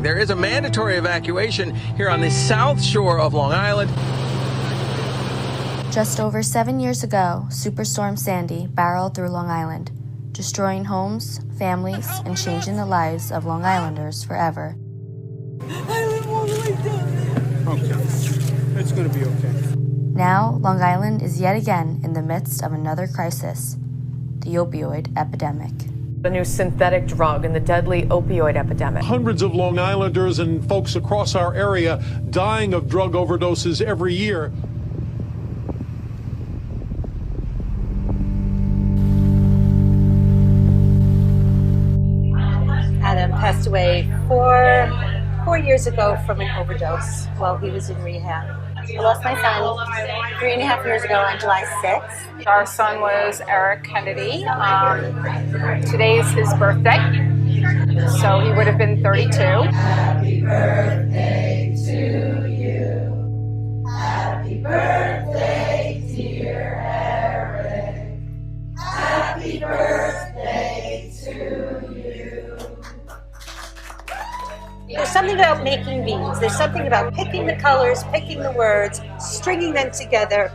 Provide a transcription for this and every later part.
There is a mandatory evacuation here on the south shore of Long Island. Just over 7 years ago, Superstorm Sandy barreled through Long Island, destroying homes, families, and changing the lives of Long Islanders forever. I live all the way down there. Okay. It's going to be okay. Now, Long Island is yet again in the midst of another crisis, the opioid epidemic. The new synthetic drug and the deadly opioid epidemic. Hundreds of Long Islanders and folks across our area dying of drug overdoses every year. Adam passed away four years ago from an overdose while he was in rehab. I lost my son 3.5 years ago on July 6th. Our son was Eric Kennedy. Today is his birthday, so he would have been 32. Happy birthday to you. Happy birthday, dear Eric. Happy birthday to you. There's something about making beads. There's something about picking the colors, picking the words, stringing them together.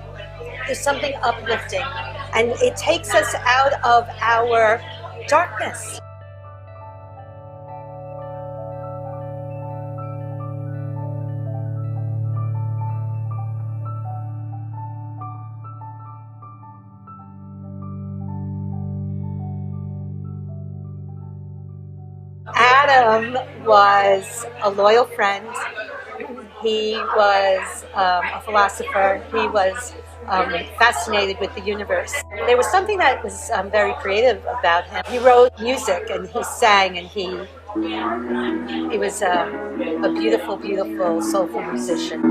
There's something uplifting, and it takes us out of our darkness. Adam was a loyal friend. He was a philosopher. He was fascinated with the universe. There was something that was very creative about him. He wrote music and he sang, and he was a beautiful, beautiful, soulful musician.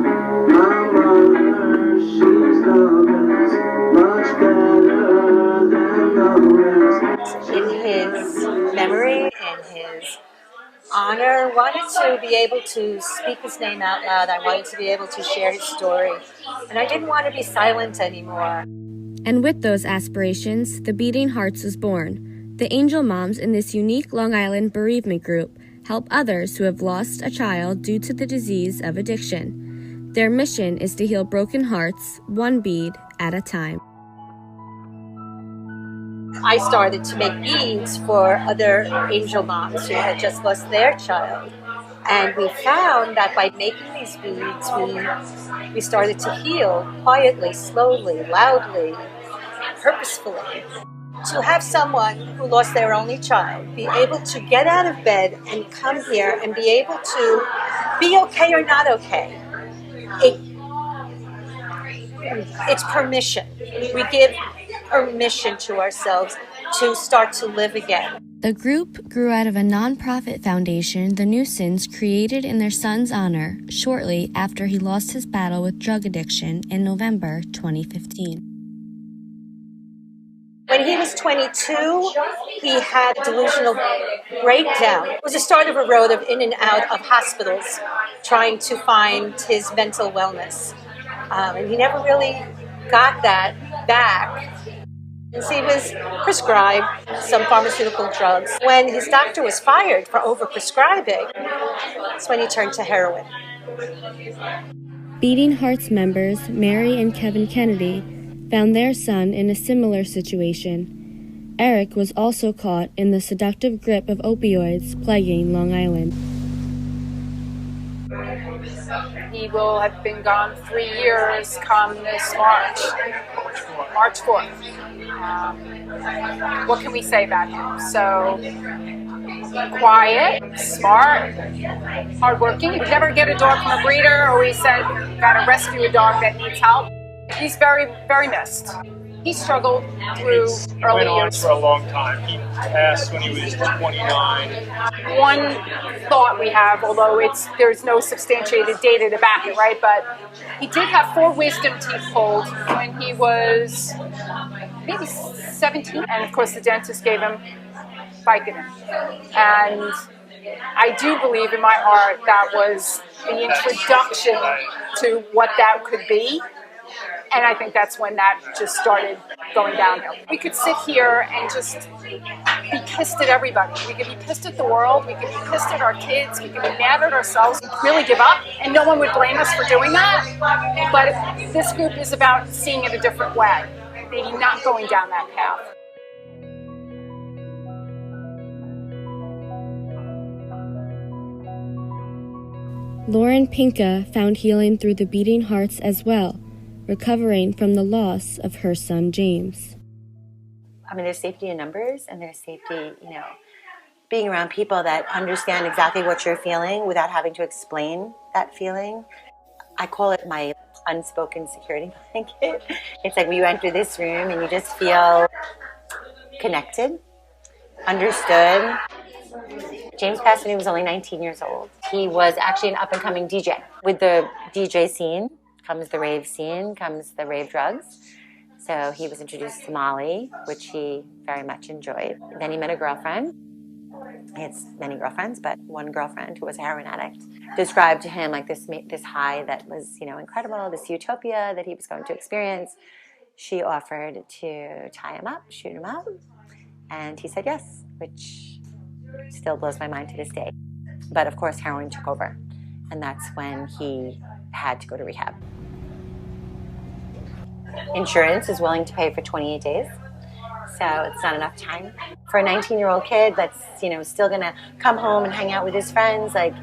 In his memory and his honor, wanted to be able to speak his name out loud. I wanted to be able to share his story, and I didn't want to be silent anymore. And with those aspirations, the Beading Hearts was born. The angel moms in this unique Long Island bereavement group help others who have lost a child due to the disease of addiction. Their mission is to heal broken hearts, one bead at a time. I started to make beads for other angel moms who had just lost their child. And we found that by making these beads, we started to heal quietly, slowly, loudly, purposefully. To have someone who lost their only child be able to get out of bed and come here and be able to be okay or not okay, it's permission. We give permission to ourselves to start to live again. The group grew out of a nonprofit foundation the Newsons created in their son's honor shortly after he lost his battle with drug addiction in November 2015. When he was 22, he had a delusional breakdown. It was the start of a road of in and out of hospitals trying to find his mental wellness. And he never really got that back. He was prescribed some pharmaceutical drugs. When his doctor was fired for overprescribing, that's when he turned to heroin. Beading Hearts members Mary and Kevin Kennedy found their son in a similar situation. Eric was also caught in the seductive grip of opioids plaguing Long Island. He will have been gone 3 years come this March 4th. What can we say about him? So, quiet, smart, hardworking. We never get a dog from a breeder, or we said, gotta rescue a dog that needs help. He's very, very missed. He struggled through early Went on years. for a long time. He passed when he was 29. One thought we have, although there's no substantiated data to back it, right? But he did have 4 wisdom teeth pulled when he was maybe 17, and of course the dentist gave him Vicodin. And I do believe in my heart that was the introduction to what that could be. And I think that's when that just started going downhill. We could sit here and just be pissed at everybody. We could be pissed at the world. We could be pissed at our kids. We could be mad at ourselves and really give up. And no one would blame us for doing that. But this group is about seeing it a different way, maybe not going down that path. Lauren Pinka found healing through the Beating Hearts as well, recovering from the loss of her son James. I mean, there's safety in numbers, and there's safety, being around people that understand exactly what you're feeling without having to explain that feeling. I call it my unspoken security blanket. It's like when you enter this room and you just feel connected, understood. James passed when he was only 19 years old. He was actually an up-and-coming DJ. With the DJ scene comes the rave scene, comes the rave drugs. So he was introduced to Molly, which he very much enjoyed. Then he met a girlfriend. He had many girlfriends, but one girlfriend who was a heroin addict described to him like this high that was, incredible, this utopia that he was going to experience. She offered to tie him up, shoot him up, and he said yes, which still blows my mind to this day. But of course, heroin took over, and that's when he had to go to rehab. Insurance is willing to pay for 28 days, so it's not enough time. For a 19-year-old kid that's, still gonna come home and hang out with his friends, like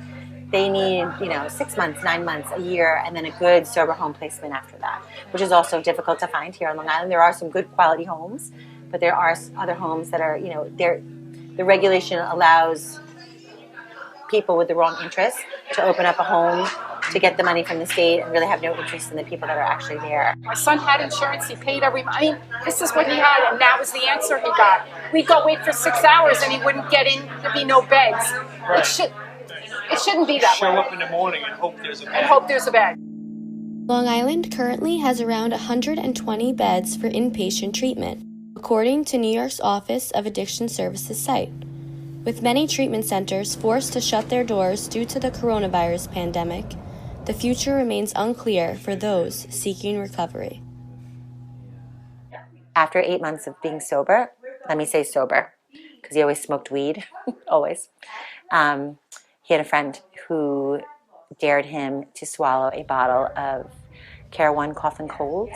they need, 6 months, 9 months, a year, and then a good sober home placement after that, which is also difficult to find here on Long Island. There are some good quality homes, but there are other homes that are, the regulation allows people with the wrong interests to open up a home to get the money from the state and really have no interest in the people that are actually there. My son had insurance. He paid every month. I mean, this is what he had, and that was the answer he got. We'd go wait for 6 hours, and he wouldn't get in. There'd be no beds. Right. It shouldn't be that way. Show up in the morning and hope there's a bed. And hope there's a bed. Long Island currently has around 120 beds for inpatient treatment, according to New York's Office of Addiction Services site. With many treatment centers forced to shut their doors due to the coronavirus pandemic, the future remains unclear for those seeking recovery. After 8 months of being sober, let me say sober, because he always smoked weed, always. He had a friend who dared him to swallow a bottle of Care One Cough and Cold,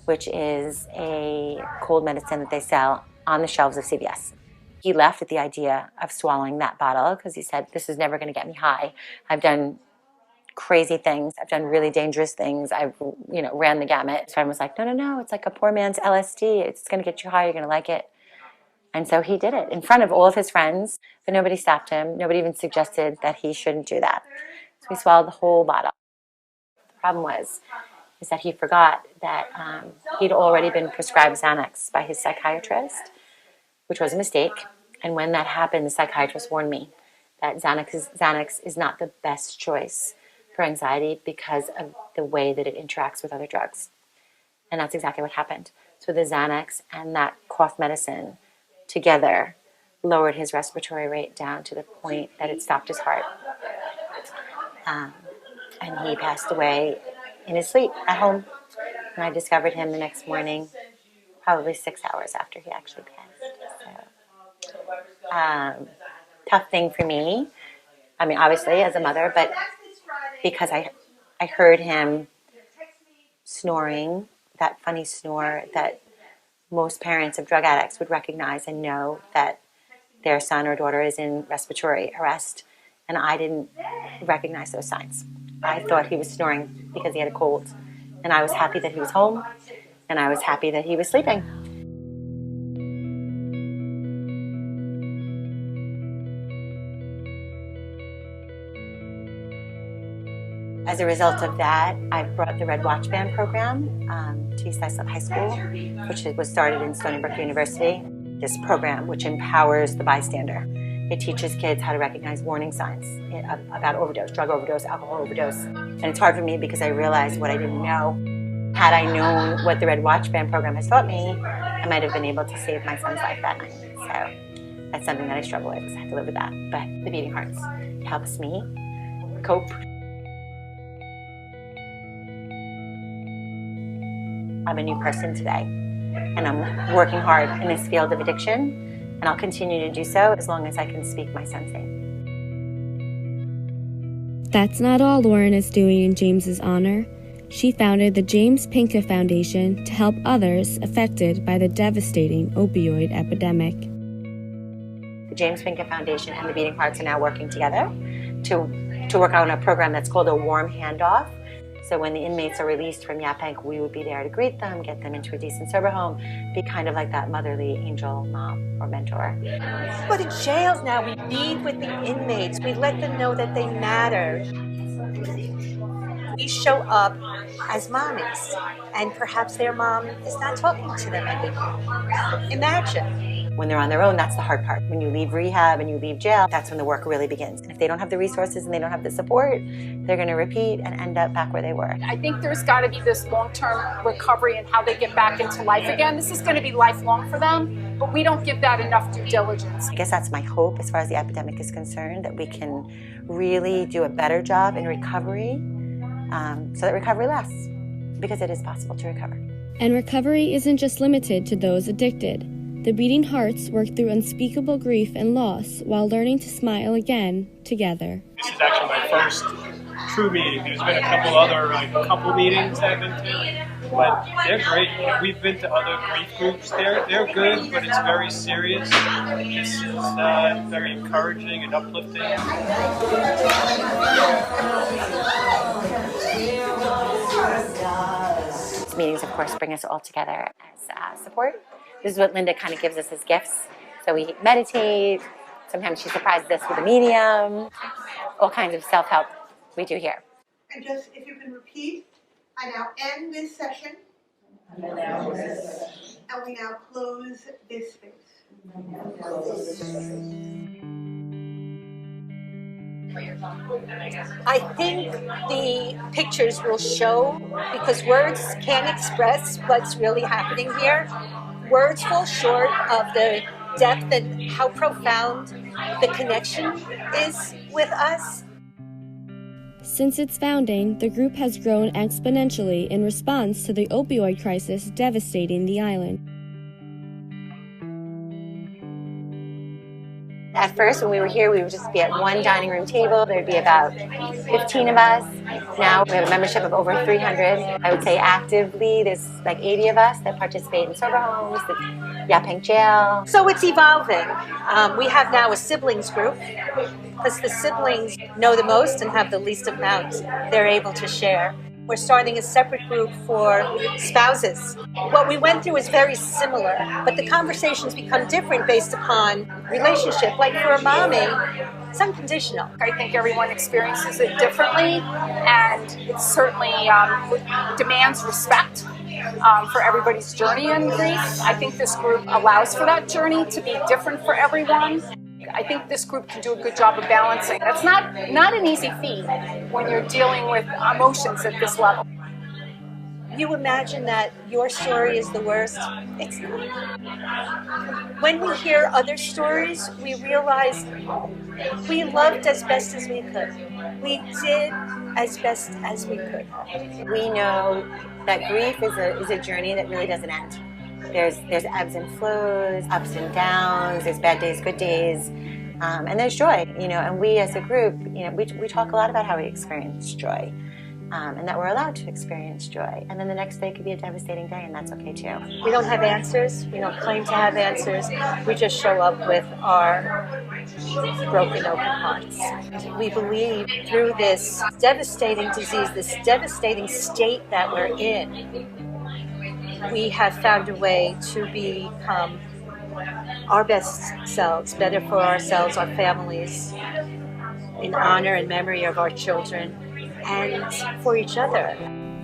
which is a cold medicine that they sell on the shelves of CVS. He laughed at the idea of swallowing that bottle because he said, this is never going to get me high. I've done crazy things. I've done really dangerous things. I've, ran the gamut. His friend was like, no, it's like a poor man's LSD. It's going to get you high. You're going to like it. And so he did it in front of all of his friends, but nobody stopped him. Nobody even suggested that he shouldn't do that. So he swallowed the whole bottle. The problem is that he forgot that he'd already been prescribed Xanax by his psychiatrist, which was a mistake. And when that happened, the psychiatrist warned me that Xanax is not the best choice for anxiety because of the way that it interacts with other drugs. And that's exactly what happened. So the Xanax and that cough medicine together lowered his respiratory rate down to the point that it stopped his heart. And he passed away in his sleep at home. And I discovered him the next morning, probably 6 hours after he actually passed. So, tough thing for me. I mean, obviously as a mother, but because I heard him snoring, that funny snore that most parents of drug addicts would recognize and know that their son or daughter is in respiratory arrest. And I didn't recognize those signs. I thought he was snoring because he had a cold. And I was happy that he was home, and I was happy that he was sleeping. As a result of that, I brought the Red Watch Band program to East Islip High School, which was started in Stony Brook University. This program, which empowers the bystander. It teaches kids how to recognize warning signs about overdose, drug overdose, alcohol overdose. And it's hard for me because I realized what I didn't know. Had I known what the Red Watch Band program has taught me, I might have been able to save my son's life that night. So that's something that I struggle with because I have to live with that. But the Beading Hearts helps me cope. I'm a new person today, and I'm working hard in this field of addiction, and I'll continue to do so as long as I can speak my sensei. That's not all Lauren is doing in James's honor. She founded the James Pinka Foundation to help others affected by the devastating opioid epidemic. The James Pinka Foundation and the Beading Hearts are now working together to work on a program that's called a warm handoff. So when the inmates are released from Yaphank, we would be there to greet them, get them into a decent sober home, be kind of like that motherly angel mom or mentor. But in jails now, we bead with the inmates. We let them know that they matter. We show up as mommies, and perhaps their mom is not talking to them anymore. Imagine. When they're on their own, that's the hard part. When you leave rehab and you leave jail, that's when the work really begins. And if they don't have the resources and they don't have the support, they're going to repeat and end up back where they were. I think there's got to be this long-term recovery and how they get back into life again. This is going to be lifelong for them, but we don't give that enough due diligence. I guess that's my hope as far as the epidemic is concerned, that we can really do a better job in recovery so that recovery lasts, because it is possible to recover. And recovery isn't just limited to those addicted. The Beading Hearts work through unspeakable grief and loss while learning to smile again together. This is actually my first true meeting. There's been a couple other couple meetings I've been to, but they're great. You know, we've been to other grief groups. They're good, but it's very serious. This is very encouraging and uplifting. These meetings, of course, bring us all together as support. This is what Linda kind of gives us as gifts. So we meditate. Sometimes she surprises us with a medium. All kinds of self-help we do here. And just, if you can repeat, I now end this session. And we now close this space. I think the pictures will show, because words can't express what's really happening here. Words fall short of the depth and how profound the connection is with us. Since its founding, the group has grown exponentially in response to the opioid crisis devastating the island. At first, when we were here, we would just be at one dining room table. There'd be about 15 of us. Now we have a membership of over 300. I would say actively, there's like 80 of us that participate in sober homes, the Yaphank jail. So it's evolving. We have now a siblings group, because the siblings know the most and have the least amount they're able to share. We're starting a separate group for spouses. What we went through is very similar, but the conversations become different based upon relationship. Like for a mommy, it's unconditional. I think everyone experiences it differently, and it certainly demands respect for everybody's journey in grief. I think this group allows for that journey to be different for everyone. I think this group can do a good job of balancing. That's not an easy feat when you're dealing with emotions at this level. You imagine that your story is the worst. It's not. When we hear other stories, we realize we loved as best as we could. We did as best as we could. We know that grief is a journey that really doesn't end. There's ebbs and flows, ups and downs, there's bad days, good days, and there's joy, and we as a group, we talk a lot about how we experience joy, and that we're allowed to experience joy. And then the next day could be a devastating day, and that's okay too. We don't have answers, we don't claim to have answers, we just show up with our broken open hearts. We believe through this devastating disease, this devastating state that we're in, we have found a way to become our best selves, better for ourselves, our families, in honor and memory of our children, and for each other.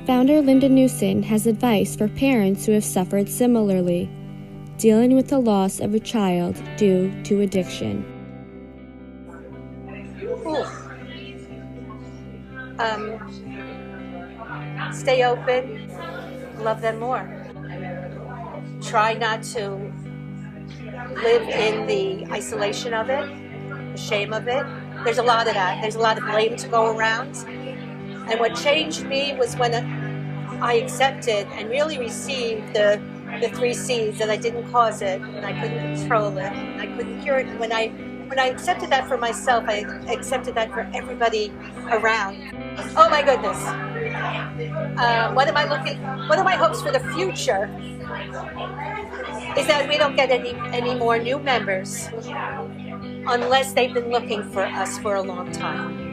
Founder Linda Newson has advice for parents who have suffered similarly, dealing with the loss of a child due to addiction. Stay open, love them more. Try not to live in the isolation of it, the shame of it. There's a lot of that. There's a lot of blame to go around. And what changed me was when I accepted and really received the 3 C's, that I didn't cause it and I couldn't control it and I couldn't cure it. When I accepted that for myself, I accepted that for everybody around. Oh my goodness. What are my hopes for the future is that we don't get any more new members unless they've been looking for us for a long time.